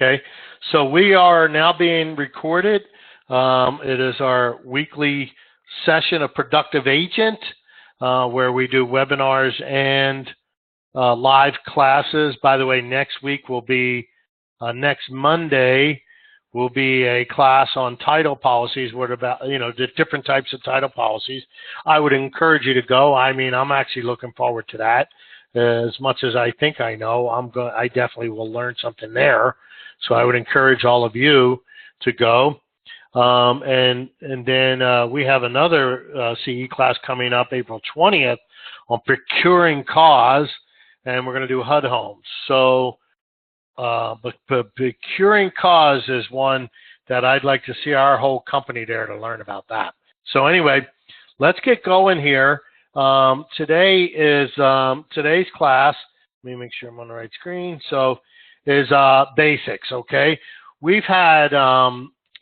Okay, so we are now being recorded. It is our weekly session of Productive Agent, where we do webinars and live classes. By the way, next week will be, next Monday will be a class on title policies. What about, the different types of title policies? I would encourage you to go. I mean, I'm actually looking forward to that. As much as I think I know, I definitely will learn something there. So I would encourage all of you to go. And then we have another CE class coming up April 20th on procuring cause, and we're going to do HUD homes. So, but procuring cause is one that I'd like to see our whole company there to learn about that. So anyway, let's get going here. Today is today's class. Let me make sure I'm on the right screen. So, is basics. Okay, we've had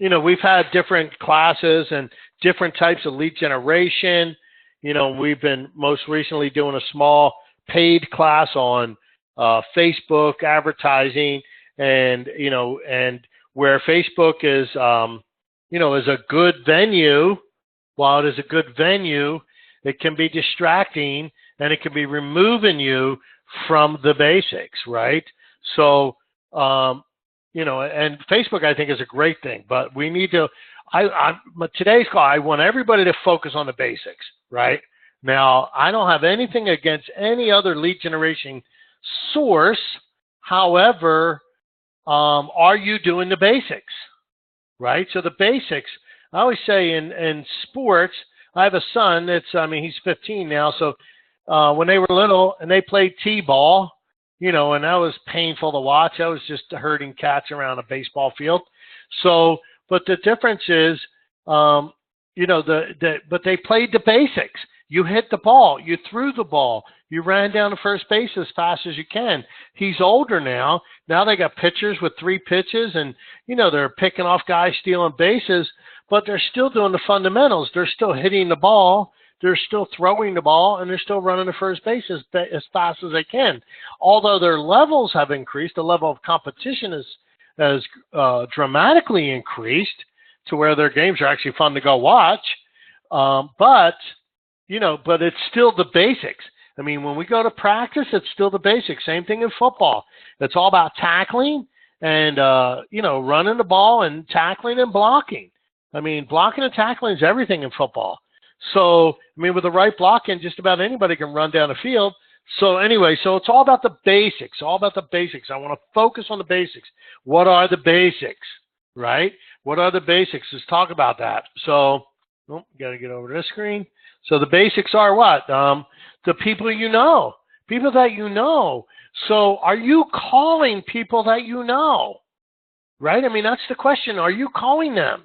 we've had different classes and different types of lead generation. We've been most recently doing a small paid class on Facebook advertising, and and where Facebook is is a good venue. While it is a good venue, it can be distracting, and it can be removing you from the basics, right? So, and Facebook, I think, is a great thing, but we need to, today's call, I want everybody to focus on the basics, right? Now, I don't have anything against any other lead generation source. However, are you doing the basics, right? So the basics, I always say in sports, I have a son he's 15 now. So when they were little and they played T-ball, and that was painful to watch. I was just herding cats around a baseball field. So, but the difference is, but they played the basics. You hit the ball, you threw the ball, you ran down to first base as fast as you can. He's older now. Now they got pitchers with 3 pitches, and they're picking off guys stealing bases, but they're still doing the fundamentals. They're still hitting the ball. They're still throwing the ball, and they're still running to first base as fast as they can. Although their levels have increased, the level of competition has dramatically increased to where their games are actually fun to go watch. But it's still the basics. I mean, when we go to practice, it's still the basics. Same thing in football. It's all about tackling and, running the ball and tackling and blocking. I mean, blocking and tackling is everything in football. So, with the right blocking, just about anybody can run down the field. So anyway, so it's all about the basics, I want to focus on the basics. What are the basics, right? What are the basics? Let's talk about that. So, got to get over this screen. So the basics are what? The people people that you know. So are you calling people that you know, right? That's the question. Are you calling them?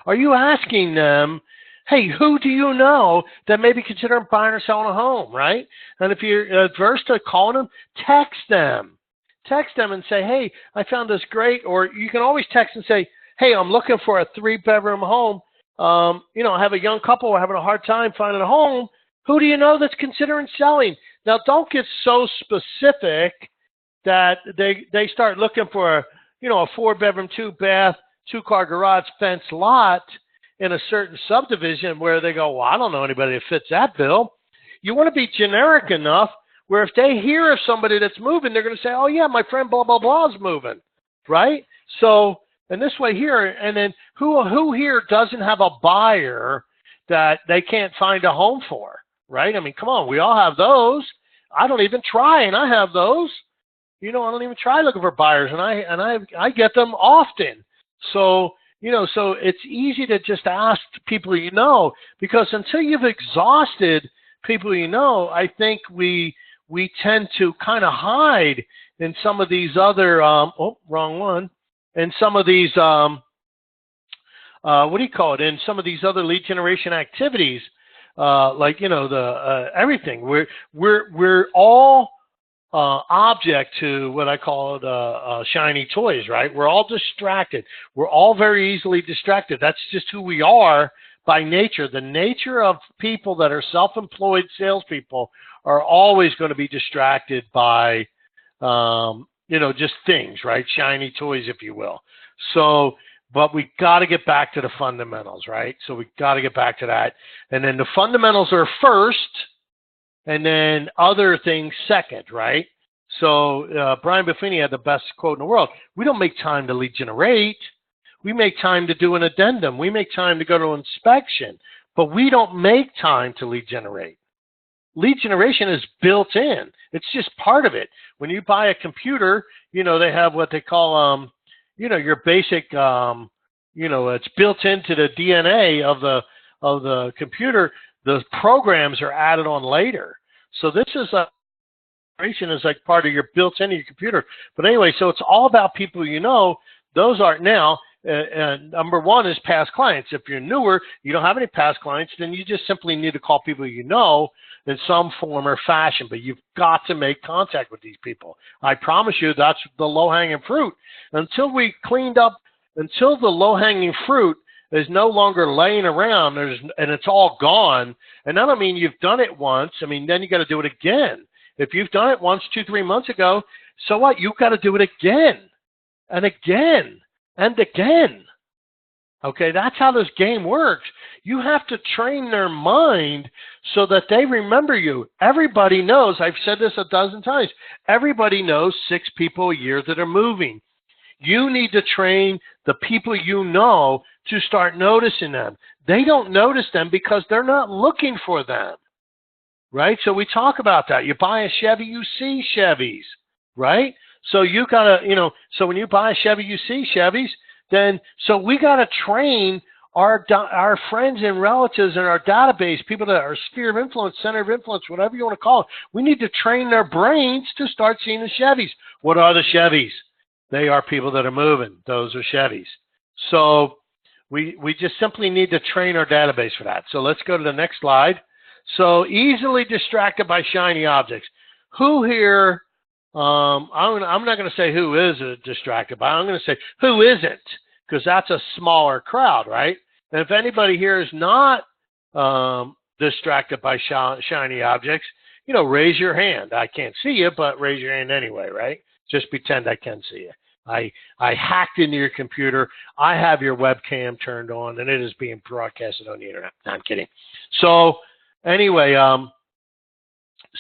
Are you asking them, hey, who do you know that may be considering buying or selling a home, right? And if you're adverse to calling them, text them. Text them and say, hey, I found this great. Or you can always text and say, hey, I'm looking for a 3-bedroom home. I have a young couple having a hard time finding a home. Who do you know that's considering selling? Now, don't get so specific that they start looking for a 4-bedroom, 2-bath, 2-car garage fence lot in a certain subdivision where they go, well, I don't know anybody that fits that bill. You want to be generic enough where if they hear of somebody that's moving, they're going to say, oh, yeah, my friend blah, blah, blah is moving, right? So, and this way here, and then who here doesn't have a buyer that they can't find a home for, right? Come on, we all have those. I don't even try, and I have those. I don't even try looking for buyers, and I get them often. So, so it's easy to just ask people because until you've exhausted people I think we tend to kind of hide in some of these other, wrong one, in some of these, in some of these other lead generation activities, everything. We're all object to what I call shiny toys, right? We're all distracted. We're all very easily distracted. That's just who we are by nature. The nature of people that are self-employed salespeople are always going to be distracted by just things, right? Shiny toys, if you will. So, but we got to get back to the fundamentals, right? So we got to get back to that. And then the fundamentals are first, and then other things second, right? So Brian Buffini had the best quote in the world. We don't make time to lead generate. We make time to do an addendum. We make time to go to inspection, but we don't make time to lead generate. Lead generation is built in. It's just part of it. When you buy a computer, they have what they call, your basic, it's built into the DNA of the computer. The programs are added on later. So this is is like part of your built into your computer. But anyway, so it's all about people Those are now. Number one is past clients. If you're newer, you don't have any past clients, then you just simply need to call people in some form or fashion. But you've got to make contact with these people. I promise you, that's the low-hanging fruit. Until the low-hanging fruit is no longer laying around and it's all gone. And I don't mean you've done it once. I mean, then you got to do it again. If you've done it once 2-3 months ago, so what? You've got to do it again and again. And again. Okay, that's how this game works. You have to train their mind so that they remember you. Everybody knows, I've said this a dozen times, everybody knows 6 people a year that are moving. You need to train the people to start noticing them. They don't notice them because they're not looking for them. Right? So we talk about that. You buy a Chevy, you see Chevys. Right? So you gotta, so when you buy a Chevy, you see Chevys. So we gotta train our friends and relatives in our database, people that are sphere of influence, center of influence, whatever you want to call it. We need to train their brains to start seeing the Chevys. What are the Chevys? They are people that are moving. Those are Chevys. So we just simply need to train our database for that. So let's go to the next slide. So easily distracted by shiny objects. Who here? I'm not going to say who is distracted by. I'm going to say who isn't, because that's a smaller crowd, right? And if anybody here is not distracted by shiny objects, raise your hand. I can't see you, but raise your hand anyway, right? Just pretend I can see you. I hacked into your computer. I have your webcam turned on, and it is being broadcasted on the internet. No, I'm kidding. So anyway,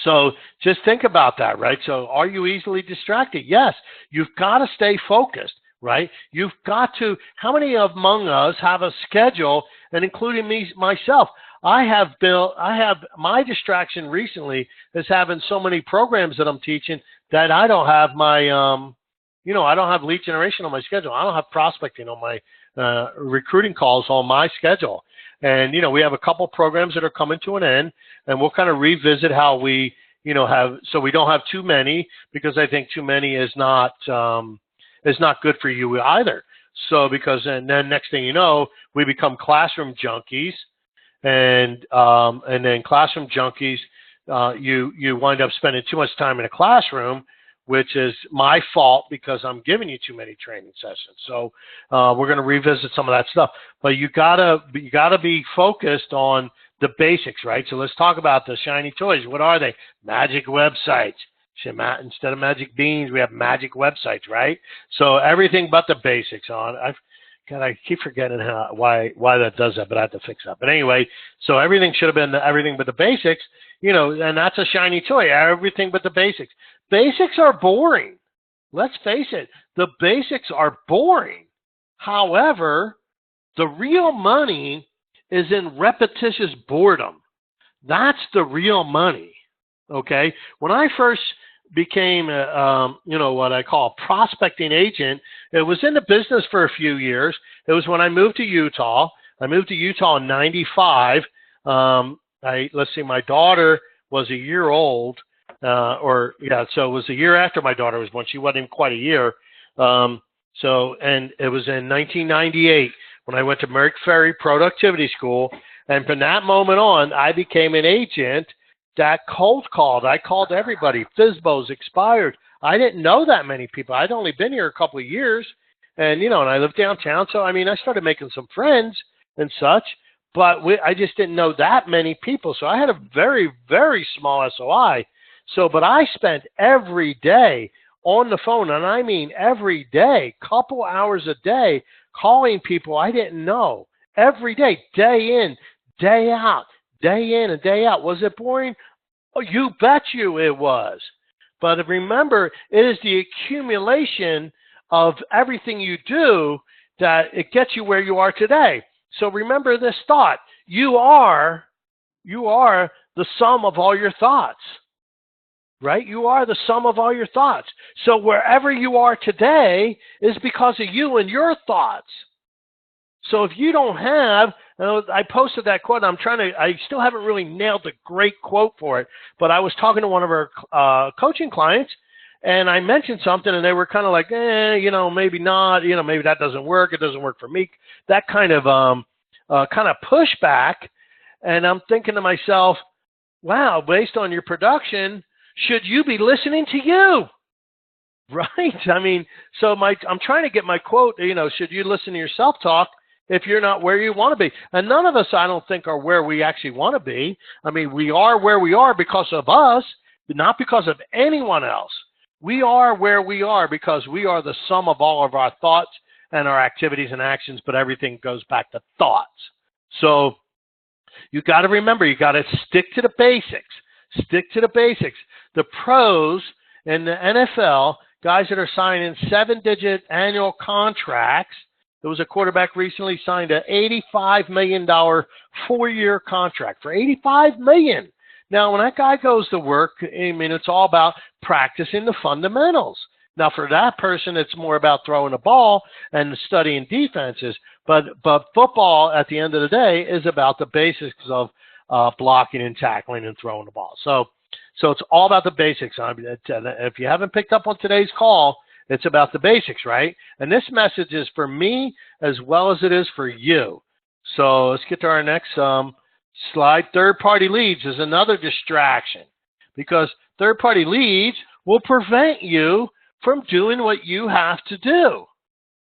so just think about that, right? So are you easily distracted? Yes. You've got to stay focused, right? You've got to. How many among us have a schedule, and including myself? I have my distraction recently is having so many programs that I'm teaching that I don't have my, I don't have lead generation on my schedule. I don't have prospecting on my recruiting calls on my schedule. And, we have a couple programs that are coming to an end, and we'll kind of revisit how we, so we don't have too many, because I think too many is not good for you either. So and then next thing you know, we become classroom junkies, and then classroom junkies, you wind up spending too much time in a classroom, which is my fault because I'm giving you too many training sessions. So we're going to revisit some of that stuff. But you gotta be focused on the basics, right? So let's talk about the shiny toys. What are they? Magic websites. Instead of magic beans, we have magic websites, right? So everything but the basics on. I keep forgetting why that does that, but I have to fix that. But anyway, so everything should have been everything but the basics, and that's a shiny toy. Everything but the basics. Basics are boring. Let's face it. The basics are boring. However, the real money is in repetitious boredom. That's the real money. Okay? When I first became what I call a prospecting agent, it was in the business for a few years. It was when I moved to Utah. I moved to Utah in 95. My daughter was a year old. So it was a year after my daughter was born. She wasn't even quite a year. And it was in 1998 when I went to Merrick Ferry Productivity School. And from that moment on, I became an agent that cold called. I called everybody. FSBOs expired. I didn't know that many people. I'd only been here a couple of years. And, and I lived downtown. So, I started making some friends and such. But I just didn't know that many people. So I had a very, very small SOI. But I spent every day on the phone, and I mean every day, couple hours a day, calling people I didn't know every day, day in, day out, day in and day out. Was it boring? Oh, you bet you it was. But remember, it is the accumulation of everything you do that it gets you where you are today. So remember this thought. You are the sum of all your thoughts. Right? You are the sum of all your thoughts. So wherever you are today is because of you and your thoughts. So if you don't have, I posted that quote. I still haven't really nailed the great quote for it, but I was talking to one of our coaching clients, and I mentioned something, and they were kind of like, maybe not, maybe that doesn't work. It doesn't work for me. That kind of pushback. And I'm thinking to myself, wow, based on your production, should you be listening to you? Right? I mean, so I'm trying to get my quote, should you listen to your self-talk if you're not where you want to be? And none of us, I don't think, are where we actually want to be. I mean, we are where we are because of us, not because of anyone else. We are where we are because we are the sum of all of our thoughts and our activities and actions, but everything goes back to thoughts. So you got to remember, you got to stick to the basics. Stick to the basics. The pros in the NFL, guys that are signing 7-digit annual contracts. There was a quarterback recently signed an $85 million 4-year contract for $85 million. Now, when that guy goes to work, I mean, it's all about practicing the fundamentals. Now, for that person, it's more about throwing a ball and studying defenses. But football, at the end of the day, is about the basics of blocking and tackling and throwing the ball. So it's all about the basics. If you haven't picked up on today's call, it's about the basics, right? And this message is for me as well as it is for you. So let's get to our next slide. Third-party leads is another distraction because third-party leads will prevent you from doing what you have to do.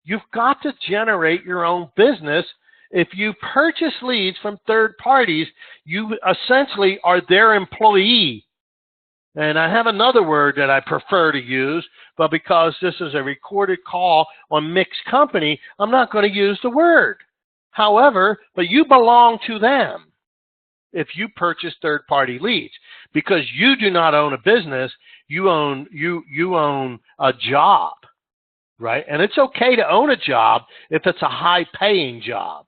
You've got to generate your own business. If you purchase leads from third parties, you essentially are their employee. And I have another word that I prefer to use, but because this is a recorded call on mixed company, I'm not going to use the word. However, but you belong to them if you purchase third-party leads, because you do not own a business, you own a job, right? And it's okay to own a job if it's a high-paying job.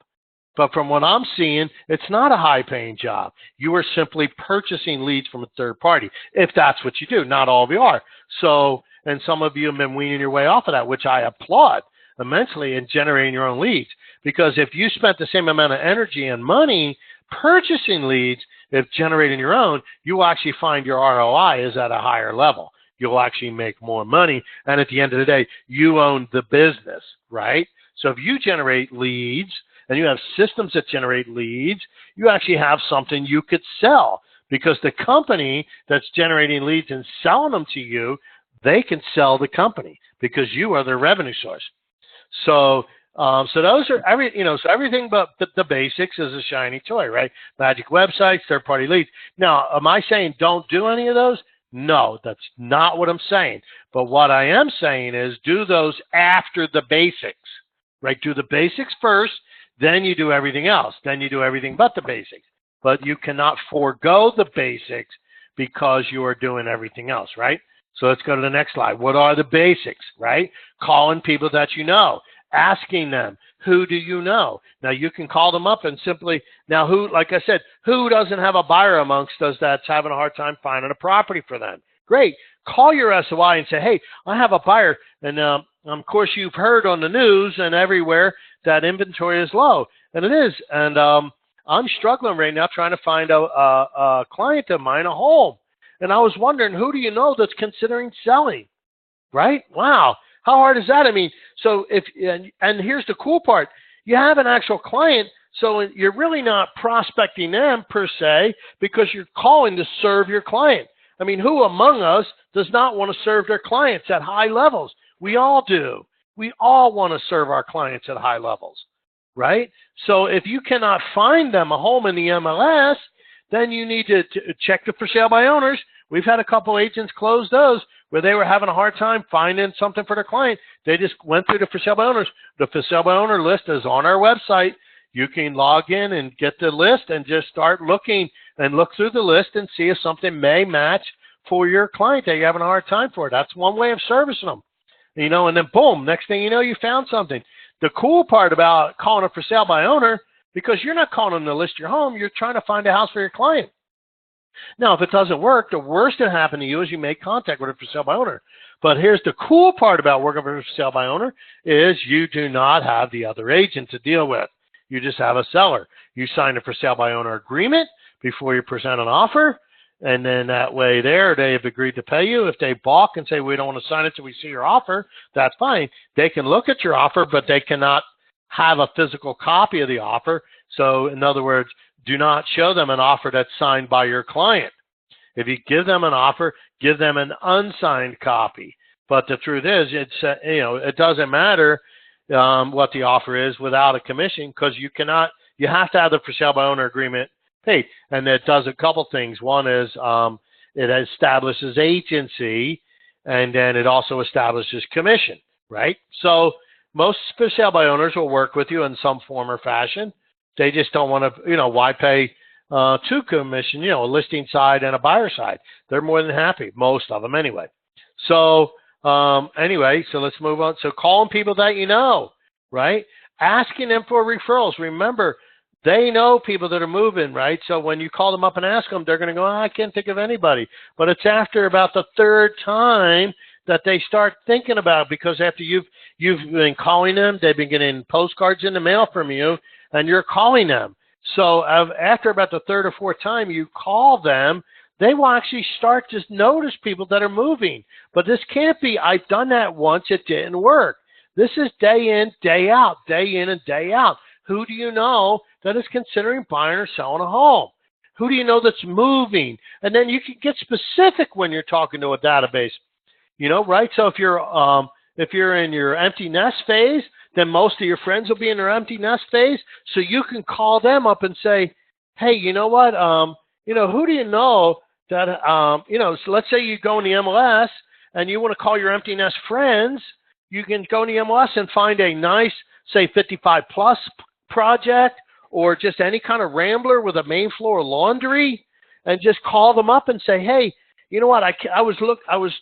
But from what I'm seeing, it's not a high-paying job. You are simply purchasing leads from a third party, if that's what you do. Not all of you are. So, and some of you have been weaning your way off of that, which I applaud immensely in generating your own leads. Because if you spent the same amount of energy and money purchasing leads, if generating your own, you will actually find your ROI is at a higher level. You'll actually make more money. And at the end of the day, you own the business, right? So if you generate leads, and you have systems that generate leads, you actually have something you could sell, because the company that's generating leads and selling them to you, they can sell the company because you are their revenue source. So those are so everything but the basics is a shiny toy, right? Magic websites, third-party leads. Now, am I saying don't do any of those? No, that's not what I'm saying. But what I am saying is do those after the basics, right? Do the basics first. Then you do everything else. Then you do everything but the basics. But you cannot forego the basics because you are doing everything else, right? So let's go to the next slide. What are the basics, right? Calling people that you know, asking them, who do you know? Now, you can call them up and simply, now who, like I said, who doesn't have a buyer amongst us that's having a hard time finding a property for them? Great. Call your SOI and say, hey, I have a buyer. And of course, you've heard on the news and everywhere that inventory is low. And it is. And I'm struggling right now trying to find a client of mine a home. And I was wondering, who do you know that's considering selling? Right? Wow. How hard is that? I mean, so and here's the cool part. You have an actual client, so you're really not prospecting them per se because you're calling to serve your client. I mean, who among us does not want to serve their clients at high levels? We all do. We all want to serve our clients at high levels, right? So if you cannot find them a home in the MLS, then you need to check the for sale by owners. We've had a couple agents close those. where they were having a hard time finding something for their client. They just went through the for sale by owners. The for sale by owner list is on our website. You can log in and get the list and just start looking and look through the list and see if something may match for your client that you're having a hard time for. That's one way of servicing them. You know, and then boom, next thing you know, you found something. The cool part about calling it for sale by owner, because you're not calling them to list your home, you're trying to find a house for your client. Now, if it doesn't work, the worst that can happen to you is you make contact with a for sale by owner. But here's the cool part about working for sale by owner is you do not have the other agent to deal with. You just have a seller. You sign a for sale by owner agreement before you present an offer, and then that way there they've agreed to pay you. If they balk and say we don't want to sign it till we see your offer, that's fine. They can look at your offer, but they cannot have a physical copy of the offer. So in other words, do not show them an offer that's signed by your client. If you give them an offer, give them an unsigned copy. But the truth is, it's it doesn't matter what the offer is without a commission, because you have to have the for sale by owner agreement paid. And it does a couple things. One is it establishes agency, and then it also establishes commission, right? So most for sale by owners will work with you in some form or fashion. They just don't want to, why pay two commission, a listing side and a buyer side. They're more than happy, most of them anyway. So anyway, so let's move on. So calling people that you know, right? Asking them for referrals. Remember, they know people that are moving, right? So when you call them up and ask them, they're going to go, I can't think of anybody. But it's after about the third time that they start thinking about it, because after you've been calling them, they've been getting postcards in the mail from you, and you're calling them. So after about the third or fourth time you call them, they will actually start to notice people that are moving. But this can't be, I've done that once, it didn't work. This is day in, day out, day in and day out. Who do you know that is considering buying or selling a home? Who do you know that's moving? And then you can get specific when you're talking to a database, right? So if you're in your empty nest phase, then most of your friends will be in their empty nest phase. So you can call them up and say, hey, you know what? Who do you know that, so let's say you go in the MLS and you want to call your empty nest friends. You can go in the MLS and find a nice, say 55 plus project, or just any kind of rambler with a main floor laundry, and just call them up and say, hey, you know what? I was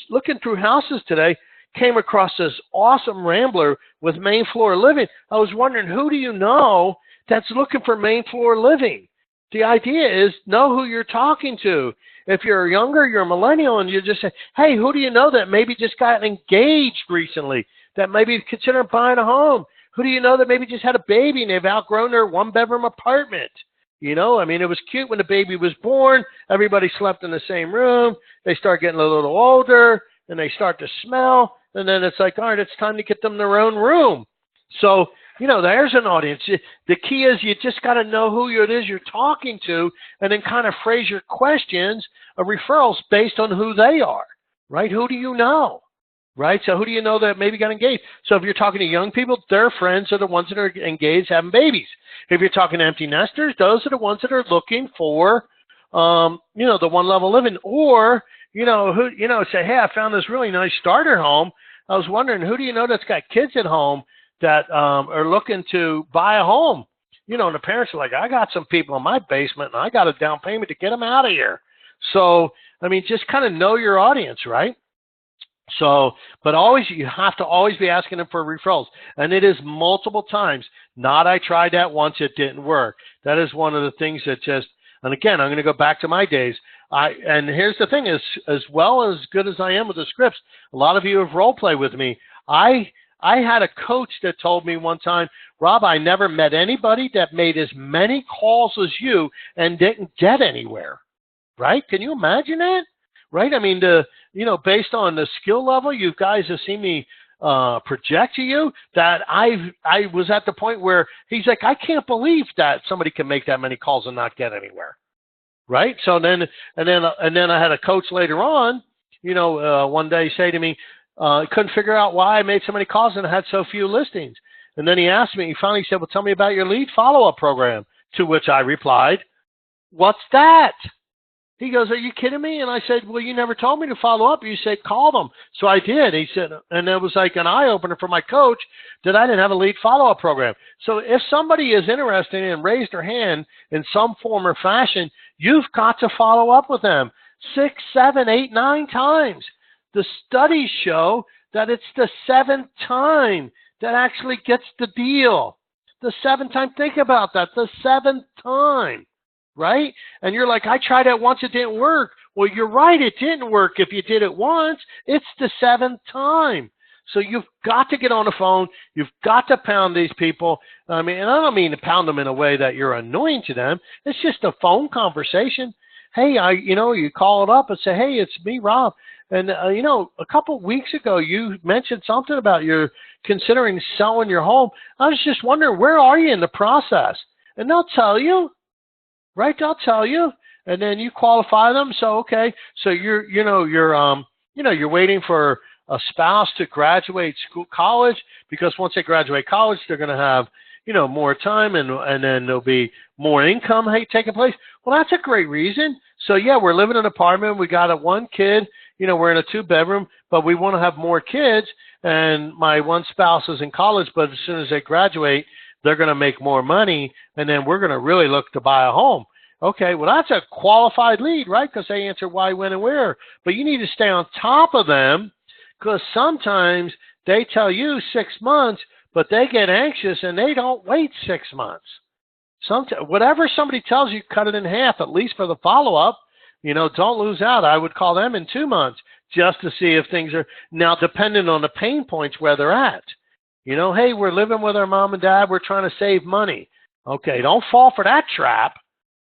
looking through houses today, came across this awesome rambler with main floor living. I was wondering, who do you know that's looking for main floor living? The idea is know who you're talking to. If you're younger, you're a millennial, and you just say, hey, who do you know that maybe just got engaged recently, that maybe considering buying a home? Who do you know that maybe just had a baby and they've outgrown their one-bedroom apartment? It was cute when the baby was born. Everybody slept in the same room. They start getting a little older, and they start to smell. And then it's like, all right, it's time to get them their own room. So, there's an audience. The key is you just got to know who it is you're talking to, and then kind of phrase your questions of referrals based on who they are, right? Who do you know? Right? So who do you know that maybe got engaged? So if you're talking to young people, their friends are the ones that are engaged having babies. If you're talking to empty nesters, those are the ones that are looking for, the one level living. Or, say, hey, I found this really nice starter home. I was wondering, who do you know that's got kids at home that are looking to buy a home? And the parents are like, I got some people in my basement and I got a down payment to get them out of here. So, just kind of know your audience, right? So, but you have to always be asking them for referrals. And it is multiple times. Not I tried that once, it didn't work. That is one of the things that and again, I'm going to go back to my days. And here's the thing, as well as good as I am with the scripts, a lot of you have role played with me. I had a coach that told me one time, Rob, I never met anybody that made as many calls as you and didn't get anywhere. Right? Can you imagine that? Right? Based on the skill level you guys have seen me project to you, that I was at the point where he's like, I can't believe that somebody can make that many calls and not get anywhere. Right? So then I had a coach later on, one day say to me, couldn't figure out why I made so many calls and I had so few listings. And then he finally said, well, tell me about your lead follow-up program. To which I replied, what's that? He goes, are you kidding me? And I said, well, you never told me to follow up. You said, call them. So I did. He said, and it was like an eye-opener for my coach that I didn't have a lead follow-up program. So if somebody is interested and raised their hand in some form or fashion, you've got to follow up with them 6, 7, 8, 9 times. The studies show that it's the 7th time that actually gets the deal. The 7th time, think about that, the 7th time, right? And you're like, I tried it once, it didn't work. Well, you're right, it didn't work if you did it once. It's the 7th time. So you've got to get on the phone. You've got to pound these people. I mean, and I don't mean to pound them in a way that you're annoying to them. It's just a phone conversation. Hey, you call it up and say, hey, it's me, Rob. And, a couple of weeks ago, you mentioned something about you're considering selling your home. I was just wondering, where are you in the process? And they'll tell you, right? They'll tell you. And then you qualify them. So, okay. So you're waiting for a spouse to graduate college, because once they graduate college, they're going to have, more time and then there'll be more income taking place. Well, that's a great reason. So yeah, we're living in an apartment. We got one kid, we're in a 2-bedroom, but we want to have more kids. And my one spouse is in college, but as soon as they graduate, they're going to make more money. And then we're going to really look to buy a home. Okay, well, that's a qualified lead, right? Because they answer why, when, and where. But you need to stay on top of them, because sometimes they tell you 6 months, but they get anxious and they don't wait 6 months. Whatever somebody tells you, cut it in half, at least for the follow-up. Don't lose out. I would call them in 2 months just to see if things are now dependent on the pain points where they're at. Hey, we're living with our mom and dad. We're trying to save money. Okay, don't fall for that trap.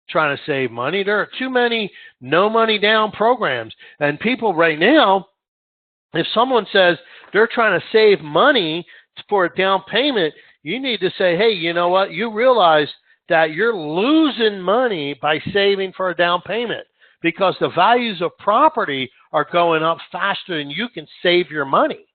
Trying to save money. There are too many no money down programs. And people right now, if someone says they're trying to save money for a down payment, you need to say, hey, you know what? You realize that you're losing money by saving for a down payment, because the values of property are going up faster than you can save your money.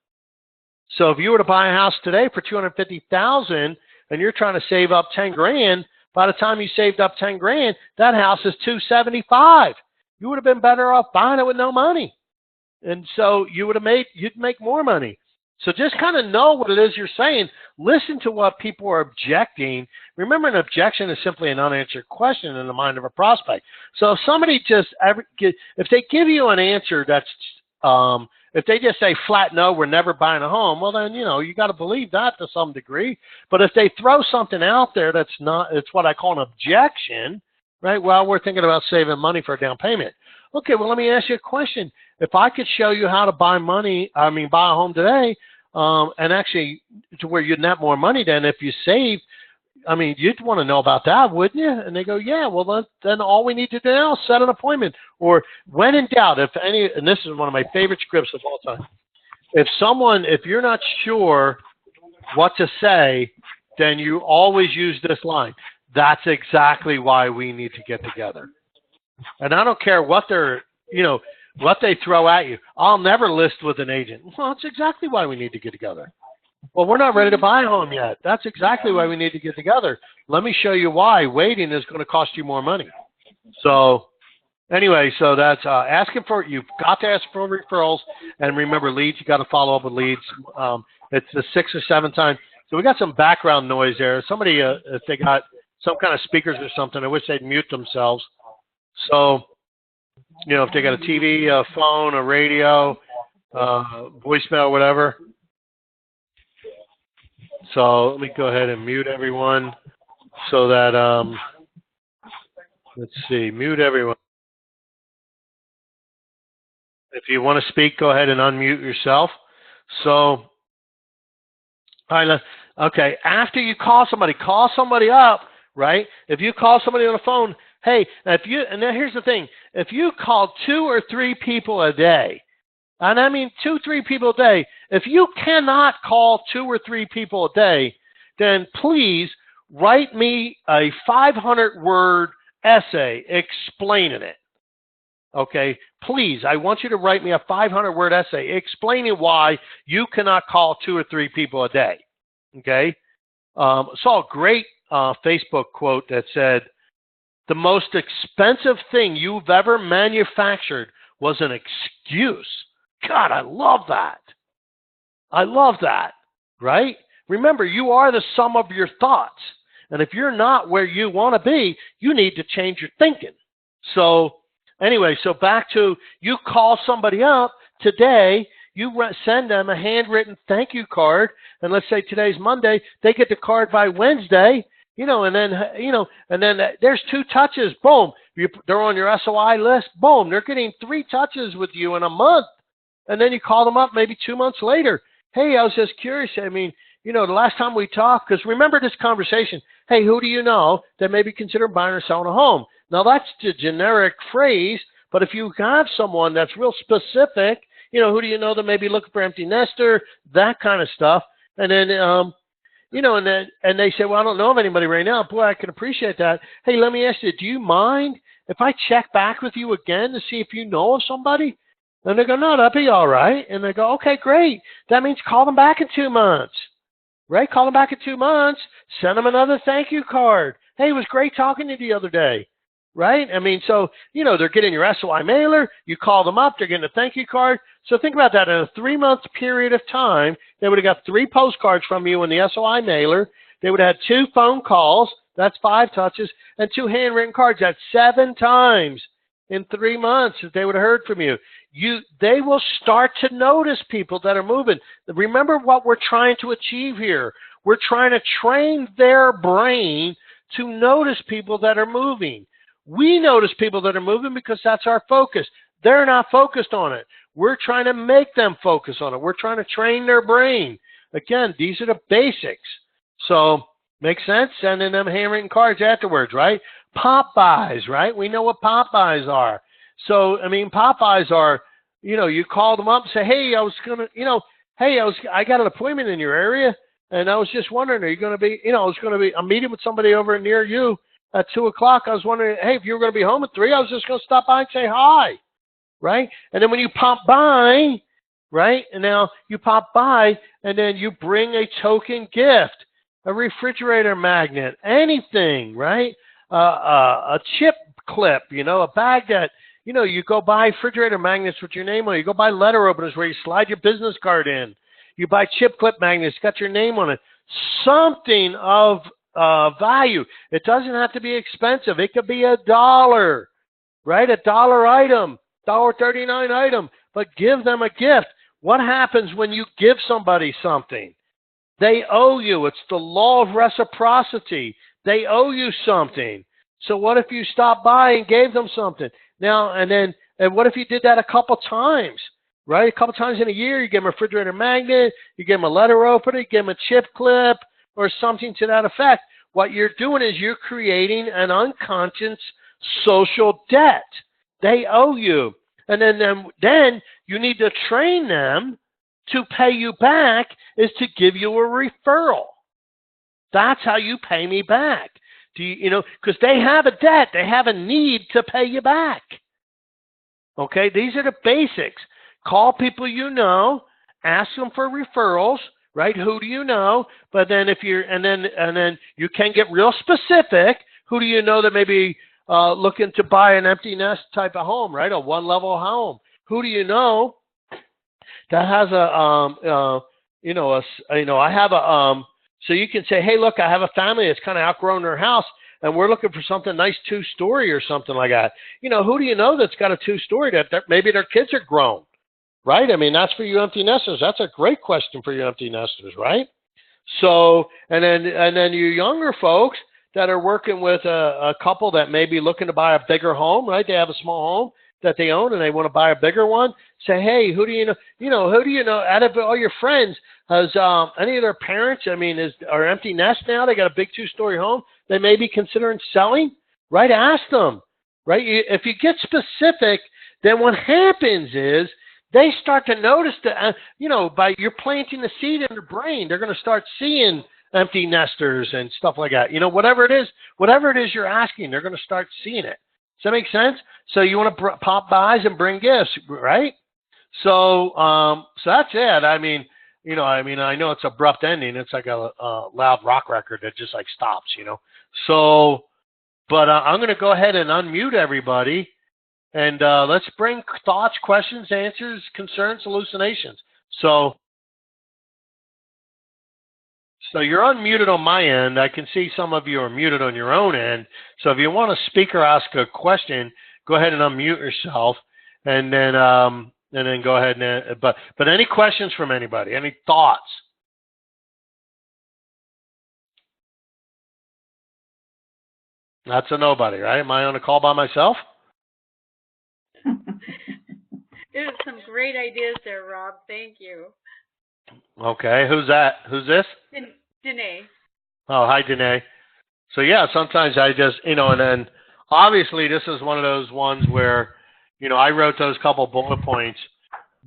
So if you were to buy a house today for $250,000 and you're trying to save up 10 grand, by the time you saved up 10 grand, that house is $275,000. You would have been better off buying it with no money. And so you'd make more money. So just kind of know what it is you're saying. Listen to what people are objecting. Remember, an objection is simply an unanswered question in the mind of a prospect. So if somebody if they give you an answer that's, if they just say flat no, we're never buying a home, well then, you got to believe that to some degree. But if they throw something out there that's not, it's what I call an objection, right? Well, we're thinking about saving money for a down payment. Okay, well, let me ask you a question. If I could show you how to buy a home today, and actually to where you'd net more money than if you saved, you'd want to know about that, wouldn't you? And they go, yeah, well, then all we need to do now is set an appointment. Or when in doubt, and this is one of my favorite scripts of all time. If you're not sure what to say, then you always use this line. That's exactly why we need to get together. And I don't care what what they throw at you. I'll never list with an agent. Well, that's exactly why we need to get together. Well, we're not ready to buy a home yet. That's exactly why we need to get together. Let me show you why waiting is going to cost you more money. So anyway, so that's you've got to ask for referrals. And remember, leads, you got to follow up with leads. It's the 6th or 7th time. So we got some background noise there. Somebody, if they got some kind of speakers or something, I wish they'd mute themselves. So, if they got a TV, a phone, a radio, voicemail, whatever. So let me go ahead and mute everyone so that, let's see, mute everyone. If you want to speak, go ahead and unmute yourself. So, okay, after you call somebody up, right? If you call somebody on the phone, hey, and then here's the thing, if you call 2 or 3 people a day, and I mean 2, 3 people a day, if you cannot call 2 or 3 people a day, then please write me a 500-word essay explaining it. Okay, please, I want you to write me a 500-word essay explaining why you cannot call 2 or 3 people a day. Okay, saw a great Facebook quote that said, the most expensive thing you've ever manufactured was an excuse. God, I love that. I love that, right? Remember, you are the sum of your thoughts. And if you're not where you want to be, you need to change your thinking. So anyway, so back to you call somebody up today, you send them a handwritten thank you card, and let's say today's Monday, they get the card by Wednesday, and then there's 2 touches, boom, they're on your SOI list, boom, they're getting 3 touches with you in a month. And then you call them up maybe 2 months later. Hey, I was just curious. I mean, the last time we talked, because remember this conversation, hey, who do you know that may be considering buying or selling a home? Now, that's the generic phrase, but if you have someone that's real specific, who do you know that may be looking for empty nester, that kind of stuff. And then, and they say, well, I don't know of anybody right now. Boy, I can appreciate that. Hey, let me ask you, do you mind if I check back with you again to see if you know of somebody? And they go, no, that'd be all right. And they go, okay, great. That means call them back in 2 months, right? Call them back in 2 months. Send them another thank you card. Hey, it was great talking to you the other day, right? I mean, so, they're getting your SOI mailer. You call them up. They're getting a thank you card. So think about that. In a 3-month period of time, they would have got 3 postcards from you in the SOI mailer. They would have had 2 phone calls. That's 5 touches. And 2 handwritten cards. That's 7 times in 3 months that they would have heard from you. They will start to notice people that are moving. Remember what we're trying to achieve here. We're trying to train their brain to notice people that are moving. We notice people that are moving because that's our focus. They're not focused on it. We're trying to make them focus on it. We're trying to train their brain. Again, these are the basics. So, makes sense? Sending them handwritten cards afterwards, right? Popeyes, right? We know what Popeyes are. So, I mean, Popeyes are, you call them up and say, hey, I got an appointment in your area, and I was just wondering, are you going to be, I'm meeting with somebody over near you at 2 o'clock. I was wondering, hey, if you were going to be home at 3, I was just going to stop by and say hi, right? And then when you pop by, right, and now you pop by, and then you bring a token gift, a refrigerator magnet, anything, right? A chip clip, a bag that, you go buy refrigerator magnets with your name on it. You go buy letter openers where you slide your business card in. You buy chip clip magnets, got your name on it. Something of value. It doesn't have to be expensive. It could be $1, right? $1 item, $1.39 item, but give them a gift. What happens when you give somebody something? They owe you. It's the law of reciprocity. They owe you something. So what if you stopped by and gave them something? Now, and what if you did that a couple times, right? A couple times in a year, you give them a refrigerator magnet, you give them a letter opener, you give them a chip clip, or something to that effect. What you're doing is you're creating an unconscious social debt. They owe you. And then you need to train them to pay you back is to give you a referral. That's how you pay me back. Because they have a debt. They have a need to pay you back. Okay, these are the basics. Call people ask them for referrals, right? Who do you know? But then and then you can get real specific. Who do you know that may be looking to buy an empty nest type of home, right? A 1-level home. Who do you know that has so you can say, hey, look, I have a family that's kind of outgrown their house, and we're looking for something nice 2-story or something like that. Who do you know that's got a 2-story that maybe their kids are grown, right? I mean, that's for you empty nesters. That's a great question for you empty nesters, right? So, and then you younger folks that are working with a couple that may be looking to buy a bigger home, right? They have a small home that they own and they want to buy a bigger one. Say, hey, who do you know? Who do you know out of all your friends? Has any of their parents, are empty nest now? They got a big 2-story home. They may be considering selling, right? Ask them, right? If you get specific, then what happens is they start to notice that, by you're planting the seed in their brain, they're going to start seeing empty nesters and stuff like that. Whatever it is you're asking, they're going to start seeing it. Does that make sense? So you want to pop buys and bring gifts, right? So that's it. I know it's abrupt ending. It's like a loud rock record that just like stops, So But I'm going to go ahead and unmute everybody, and let's bring thoughts, questions, answers, concerns, hallucinations. So you're unmuted on my end. I can see some of you are muted on your own end. So if you want to speak or ask a question, go ahead and unmute yourself, and then go ahead and. But any questions from anybody? Any thoughts? That's a nobody, right? Am I on a call by myself? There's some great ideas there, Rob. Thank you. Okay. Who's that? Who's this? Danae. Oh, hi, Danae. So, yeah, sometimes I just, and then obviously this is one of those ones where, I wrote those couple bullet points,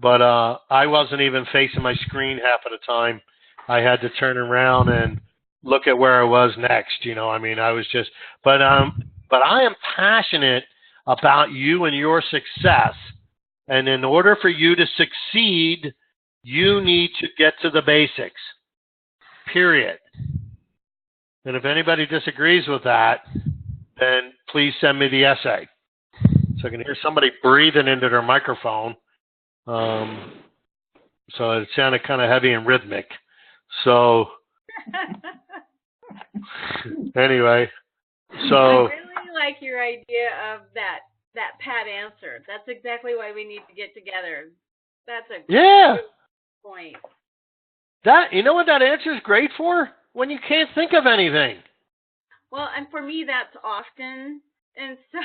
but I wasn't even facing my screen half of the time. I had to turn around and look at where I was next. I was just, but I am passionate about you and your success. And in order for you to succeed, you need to get to the basics, period. And if anybody disagrees with that, then please send me the essay. So I can hear somebody breathing into their microphone. So it sounded kind of heavy and rhythmic. So anyway, so. I really like your idea of that pat answer. That's exactly why we need to get together. That's a good point. You know what that answer is great for? When you can't think of anything. Well, and for me, that's often. And so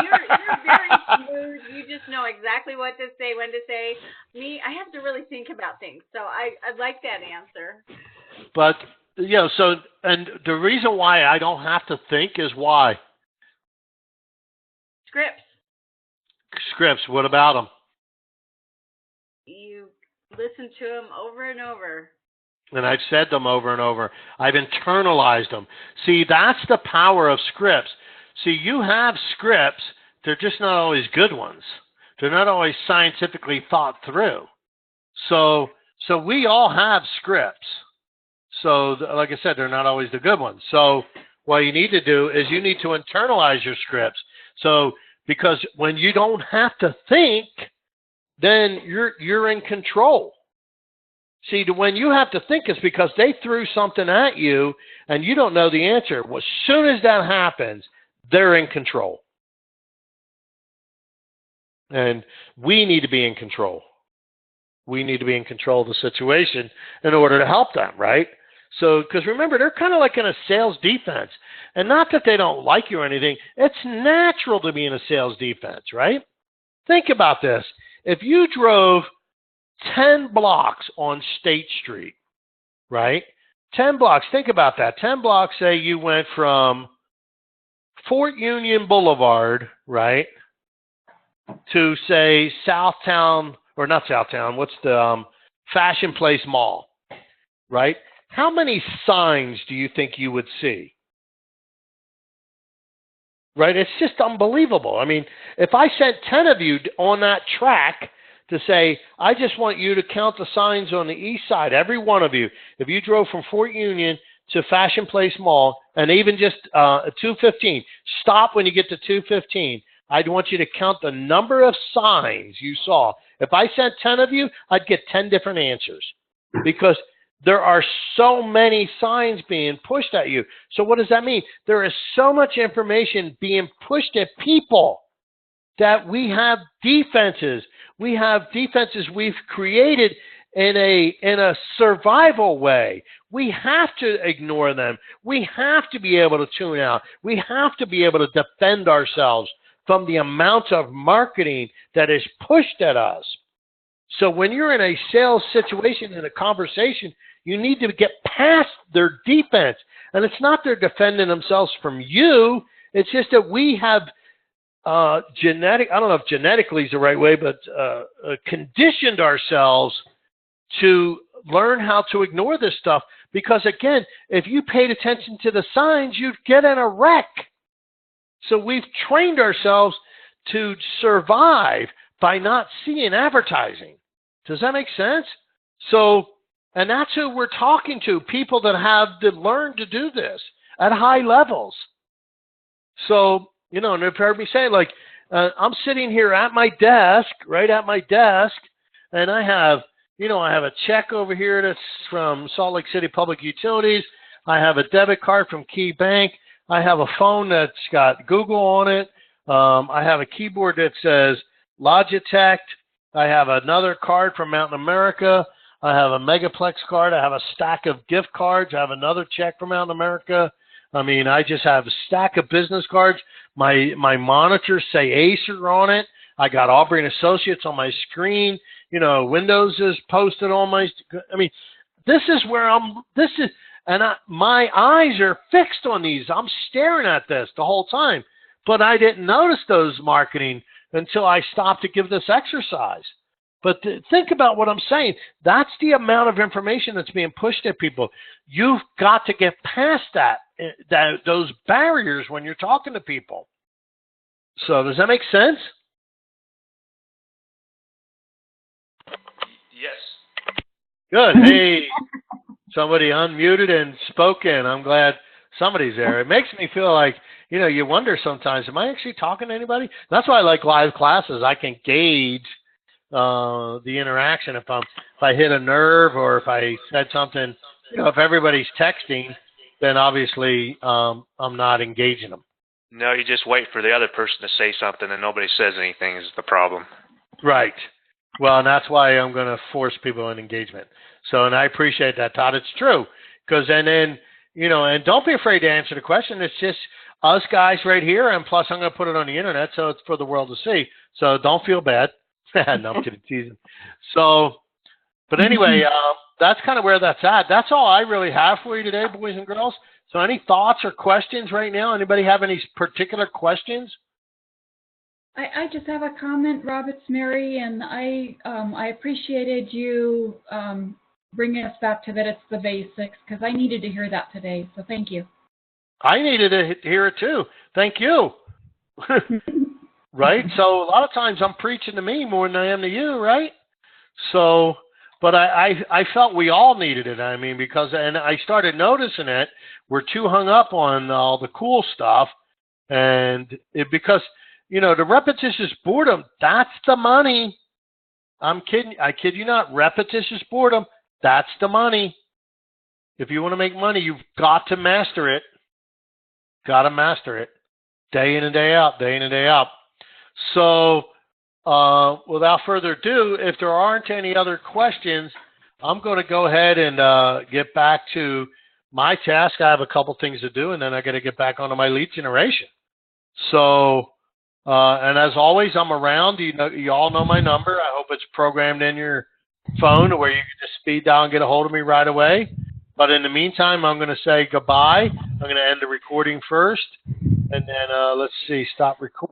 you're very smooth. You just know exactly what to say, when to say. Me, I have to really think about things. So I like that answer. But, and the reason why I don't have to think is why? Scripts. What about them? You listen to them over and over. And I've said them over and over. I've internalized them. See, that's the power of scripts. See, you have scripts. They're just not always good ones. They're not always scientifically thought through. So we all have scripts. So, like I said, they're not always the good ones. So what you need to do is you need to internalize your scripts. So, because when you don't have to think, then you're in control. See, when you have to think, it's because they threw something at you and you don't know the answer. Well, as soon as that happens, they're in control. And we need to be in control. We need to be in control of the situation in order to help them, right? So, because remember, they're kind of like in a sales defense. And not that they don't like you or anything. It's natural to be in a sales defense, right? Think about this. If you drove 10 blocks on State Street, right? 10 blocks. Think about that. 10 blocks, say you went from Fort Union Boulevard, right, to, say, Southtown, or not Southtown, what's the Fashion Place Mall, right? How many signs do you think you would see? Right? It's just unbelievable. I mean, if I sent 10 of you on that track to say, I just want you to count the signs on the east side, every one of you, if you drove from Fort Union to Fashion Place Mall, and even just 215, stop when you get to 215. I'd want you to count the number of signs you saw. If I sent 10 of you, I'd get 10 different answers because there are so many signs being pushed at you. So what does that mean? There is so much information being pushed at people that we have defenses. We have defenses we've created in a survival way. We have to ignore them. We have to be able to tune out. We have to be able to defend ourselves from the amount of marketing that is pushed at us. So when you're in a sales situation, in a conversation, you need to get past their defense. And it's not they're defending themselves from you. It's just that we have I don't know if genetically is the right way, but conditioned ourselves to learn how to ignore this stuff. Because again, if you paid attention to the signs, you'd get in a wreck. So we've trained ourselves to survive by not seeing advertising. Does that make sense? So, and that's who we're talking to, people that have learned to do this at high levels. So, you know, and you've heard me say, like, I'm sitting here at my desk, right at my desk, and I have, you know, I have a check over here that's from Salt Lake City Public Utilities. I have a debit card from Key Bank. I have a phone that's got Google on it. I have a keyboard that says Logitech. I have another card from Mountain America. I have a Megaplex card. I have a stack of gift cards. I have another check from Mountain America. I mean, I just have a stack of business cards. My monitors say Acer on it. I got Aubrey and Associates on my screen. You know, Windows is posted on my. I mean, this is where I'm. This is, and my eyes are fixed on these. I'm staring at this the whole time, but I didn't notice those marketing until I stopped to give this exercise. But think about what I'm saying. That's the amount of information that's being pushed at people. You've got to get past those barriers when you're talking to people. So does that make sense? Yes. Good. Hey, somebody unmuted and spoken. I'm glad somebody's there. It makes me feel like, you know, you wonder sometimes, am I actually talking to anybody? That's why I like live classes. I can gauge the interaction. If I hit a nerve or if I said something, you know, if everybody's texting, then obviously I'm not engaging them. No, you just wait for the other person to say something and nobody says anything is the problem. Right. Well, and that's why I'm going to force people in engagement. So, and I appreciate that, Todd. It's true. Because then, you know, and don't be afraid to answer the question. It's just us guys right here, and plus I'm going to put it on the internet, so it's for the world to see. So don't feel bad. No, I'm kidding, teasing. So, but anyway, that's kind of where that's at. That's all I really have for you today, boys and girls. So any thoughts or questions right now? Anybody have any particular questions? I just have a comment, Rob. It's Mary, and I appreciated you bringing us back to that it's the basics, because I needed to hear that today. So thank you. I needed to hear it too. Thank you. Right? So a lot of times I'm preaching to me more than I am to you, right? So, but I felt we all needed it. I mean, because, and I started noticing it. We're too hung up on all the cool stuff, and because, you know, the repetitious boredom, that's the money. I'm kidding. I kid you not. Repetitious boredom, that's the money. If you want to make money, you've got to master it. Got to master it. Day in and day out, day in and day out. So, without further ado, if there aren't any other questions, I'm going to go ahead and get back to my task. I have a couple things to do, and then I got to get back onto my lead generation. So, and as always, I'm around. You all know my number. I hope it's programmed in your phone where you can just speed dial and get a hold of me right away. But in the meantime, I'm going to say goodbye. I'm going to end the recording first, and then let's see, stop recording.